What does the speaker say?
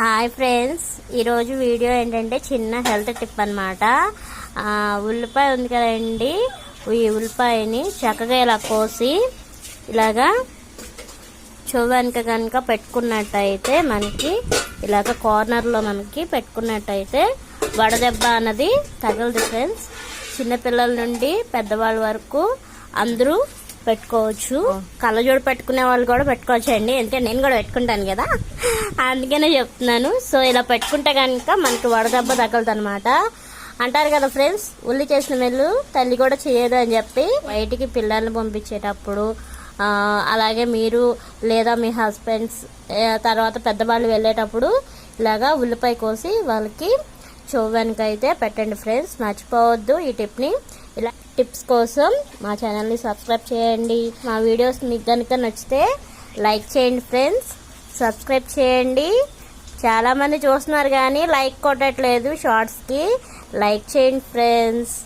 Hi friends, ఈరోజు video ఏంటంటే చిన్న హెల్త్ టిప్ అనమాట. ఉల్లిపాయ ఉంది కదండి, ఈ ఉల్లిపాయని చక్కగా ఇలా కోసి ఇలాగా చూడడానికి కనుక పెట్టుకున్నట్టయితే మనకి ఇలాగ కార్నర్లో మనకి పెట్టుకున్నట్టయితే వడదెబ్బ అన్నది తగలదు ఫ్రెండ్స్. చిన్నపిల్లల నుండి పెద్దవాళ్ళ వరకు అందరూ పెట్టుకోవచ్చు. కళ్ళజోడు పెట్టుకునే వాళ్ళు కూడా పెట్టుకోవచ్చు అండి, ఎందుకంటే నేను కూడా పెట్టుకుంటాను కదా, అందుకనే చెప్తున్నాను. సో ఇలా పెట్టుకుంటే కనుక మనకి వడదెబ్బ తగలదు అనమాట. అంటారు కదా ఫ్రెండ్స్, ఉల్లి చేసిన మెల్లు తల్లి కూడా చేయదు అని చెప్పి. బయటికి పిల్లల్ని పంపించేటప్పుడు అలాగే మీరు లేదా మీ హస్బెండ్స్ తర్వాత పెద్దవాళ్ళు వెళ్ళేటప్పుడు ఇలాగా ఉల్లిపాయ కోసి వాళ్ళకి చూడడానికి అయితే పెట్టండి ఫ్రెండ్స్. మర్చిపోవద్దు ఈ టిప్ని. ఇలా టిప్స్ కోసం మా ఛానల్ని సబ్స్క్రైబ్ చేయండి. మా వీడియోస్ మీకు కనుక నచ్చితే లైక్ చేయండి ఫ్రెండ్స్, సబ్స్క్రైబ్ చేయండి. చాలామంది చూస్తున్నారు కానీ లైక్ కొట్టట్లేదు షార్ట్స్కి. లైక్ చేయండి ఫ్రెండ్స్.